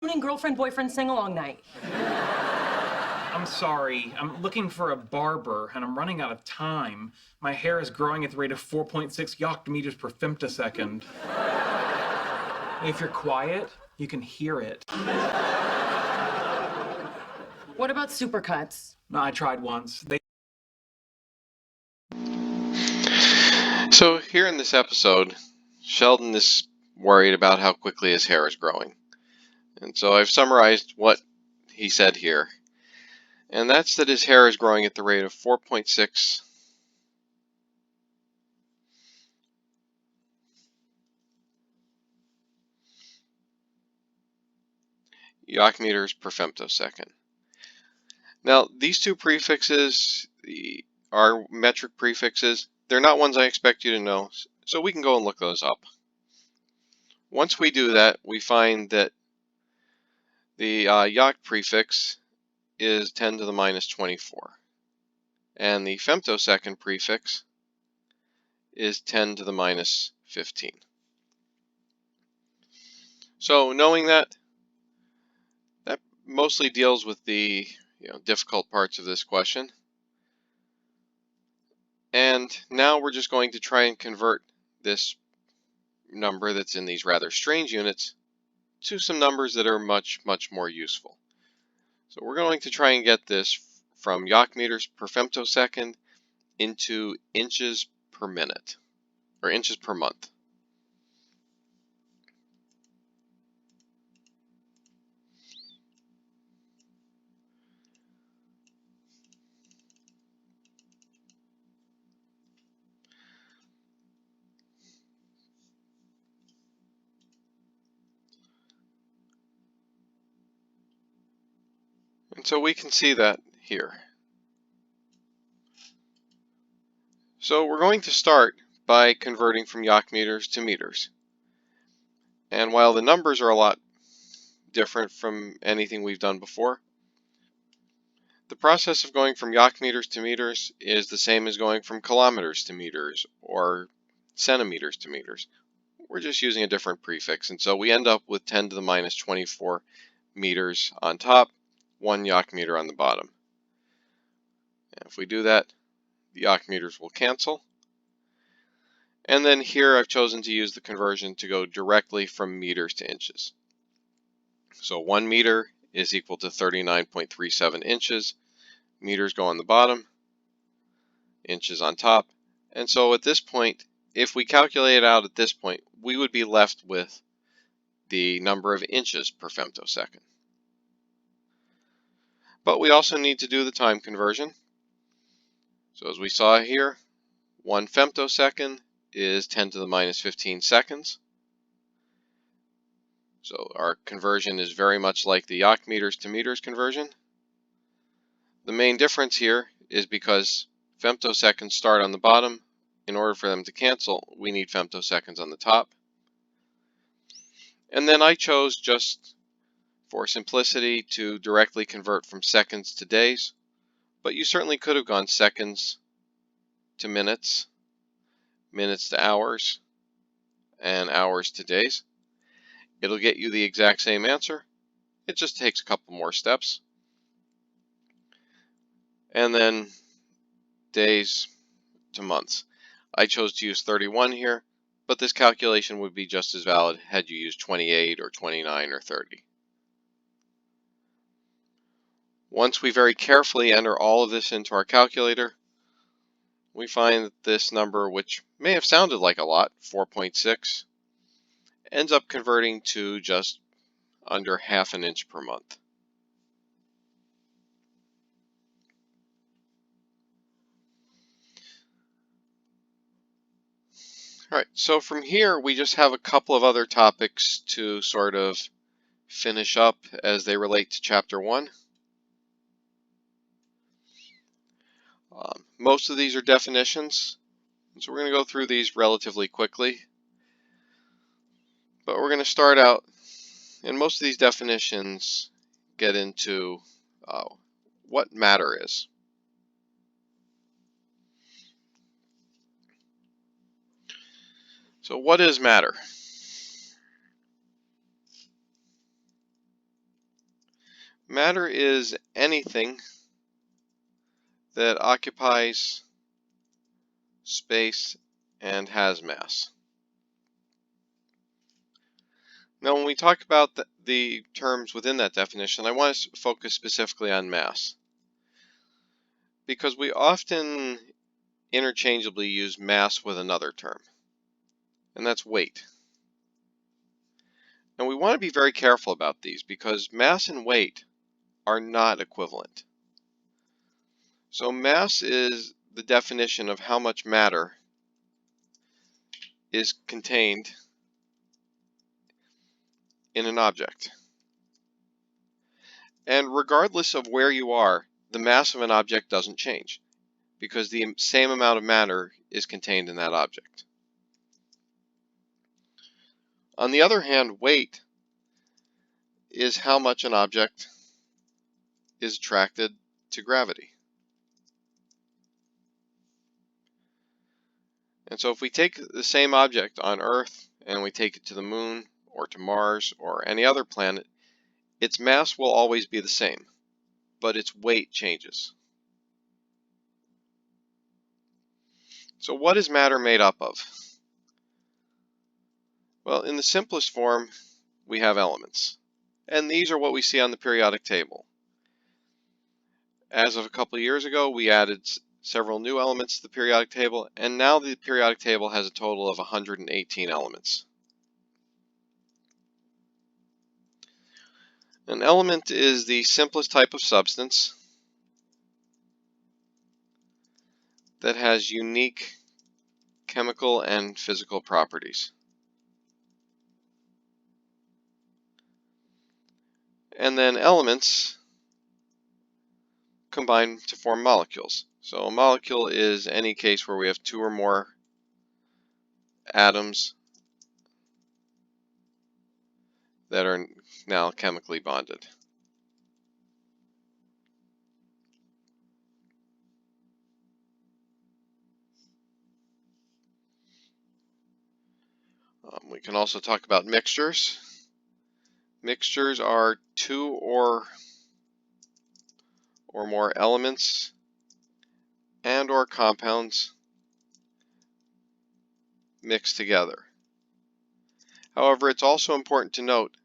evening girlfriend-boyfriend sing-along night. I'm sorry. I'm looking for a barber, and I'm running out of time. My hair is growing at the rate of 4.6 yacht meters per femtosecond. If you're quiet, you can hear it. What about supercuts? No, I tried once. So here in this episode, Sheldon is worried about how quickly his hair is growing. And so I've summarized what he said here. And that's that his hair is growing at the rate of 4.6 yacht meters per femtosecond. Now, these two prefixes are metric prefixes. They're not ones I expect you to know, so we can go and look those up. Once we do that, we find that the yacht prefix is 10 to the minus 24, and the femtosecond prefix is 10 to the minus 15. So knowing that mostly deals with the difficult parts of this question. And now we're just going to try and convert this number that's in these rather strange units to some numbers that are much, much more useful. So we're going to try and get this from yacht meters per femtosecond into inches per minute, or inches per month. And so we can see that here. So we're going to start by converting from yacht meters to meters. And while the numbers are a lot different from anything we've done before, the process of going from yacht meters to meters is the same as going from kilometers to meters or centimeters to meters. We're just using a different prefix, and so we end up with 10 to the minus 24 meters on top, 1 yacht meter on the bottom. And if we do that, the yacht meters will cancel. And then here I've chosen to use the conversion to go directly from meters to inches. So 1 meter is equal to 39.37 inches. Meters go on the bottom, inches on top. And so at this point, if we calculate it out at this point, we would be left with the number of inches per femtosecond. But we also need to do the time conversion. So as we saw here, 1 femtosecond is 10 to the minus 15 seconds. So our conversion is very much like the yacht meters to meters conversion. The main difference here is because femtoseconds start on the bottom. In order for them to cancel, we need femtoseconds on the top. And then I chose, just for simplicity, to directly convert from seconds to days. But you certainly could have gone seconds to minutes, minutes to hours, and hours to days. It'll get you the exact same answer. It just takes a couple more steps. And then days to months. I chose to use 31 here, but this calculation would be just as valid had you used 28 or 29 or 30. Once we very carefully enter all of this into our calculator, we find that this number, which may have sounded like a lot, 4.6, ends up converting to just under half an inch per month. All right, so from here we just have a couple of other topics to sort of finish up as they relate to Chapter 1. Most of these are definitions, so we're going to go through these relatively quickly. But we're going to start out, and most of these definitions get into what matter is. So what is matter? Matter is anything that occupies space and has mass. Now, when we talk about the terms within that definition, I want to focus specifically on mass, because we often interchangeably use mass with another term, and that's weight. And we want to be very careful about these because mass and weight are not equivalent. So mass is the definition of how much matter is contained in an object. And regardless of where you are, the mass of an object doesn't change because the same amount of matter is contained in that object. On the other hand, weight is how much an object is attracted to gravity. And so if we take the same object on Earth and we take it to the moon or to Mars or any other planet, its mass will always be the same, but its weight changes. So what is matter made up of? Well, in the simplest form, we have elements. And these are what we see on the periodic table. As of a couple of years ago, we added several new elements to the periodic table, and now the periodic table has a total of 118 elements. An element is the simplest type of substance that has unique chemical and physical properties. And then elements combine to form molecules. So a molecule is any case where we have two or more atoms that are now chemically bonded. We can also talk about mixtures. Mixtures are two or more elements and or compounds mixed together. However, it's also important to note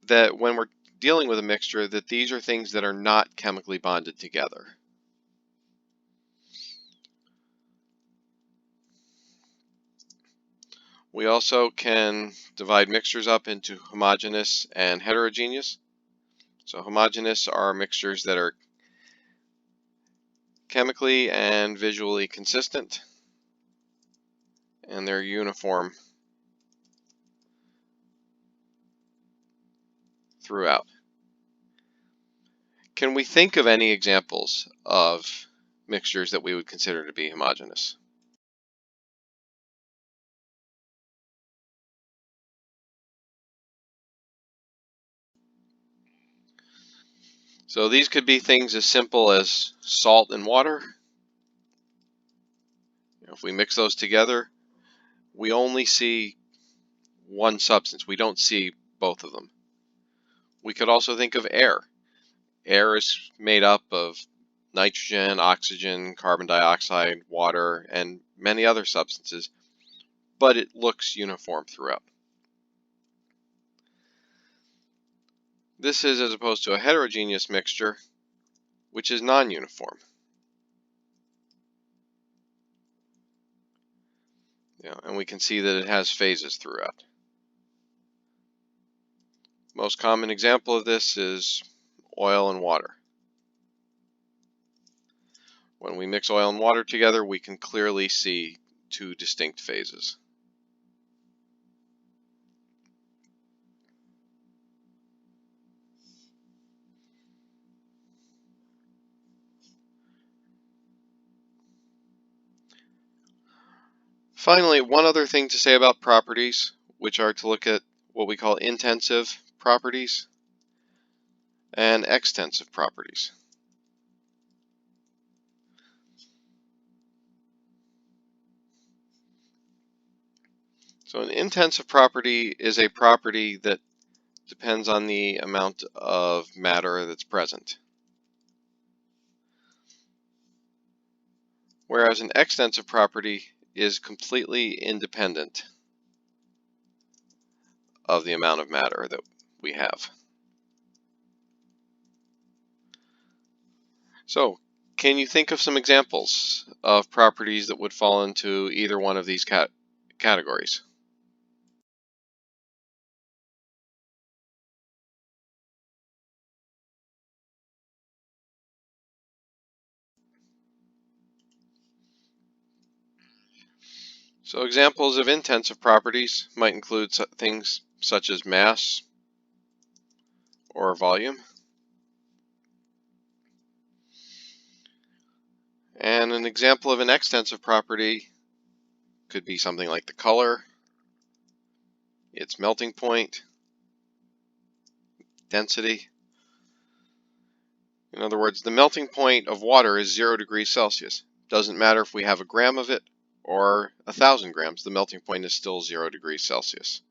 that when we're dealing with a mixture, that these are things that are not chemically bonded together. We also can divide mixtures up into homogeneous and heterogeneous. So homogeneous are mixtures that are chemically and visually consistent, and they're uniform throughout. Can we think of any examples of mixtures that we would consider to be homogeneous? So these could be things as simple as salt and water. If we mix those together, we only see one substance. We don't see both of them. We could also think of air. Air is made up of nitrogen, oxygen, carbon dioxide, water, and many other substances, but it looks uniform throughout. This is as opposed to a heterogeneous mixture, which is non-uniform. And we can see that it has phases throughout. Most common example of this is oil and water. When we mix oil and water together, we can clearly see two distinct phases. Finally, one other thing to say about properties, which are to look at what we call intensive properties and extensive properties. So an intensive property is a property that depends on the amount of matter that's present. Whereas an extensive property is completely independent of the amount of matter that we have. So, can you think of some examples of properties that would fall into either one of these categories? So examples of intensive properties might include things such as mass or volume. And an example of an extensive property could be something like the color, its melting point, density. In other words, the melting point of water is 0 degrees Celsius. Doesn't matter if we have a gram of it or 1,000 grams, the melting point is still 0 degrees Celsius.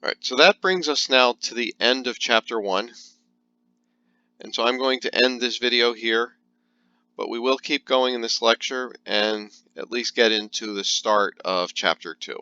All right, so that brings us now to the end of chapter 1. And so I'm going to end this video here, but we will keep going in this lecture and at least get into the start of chapter 2.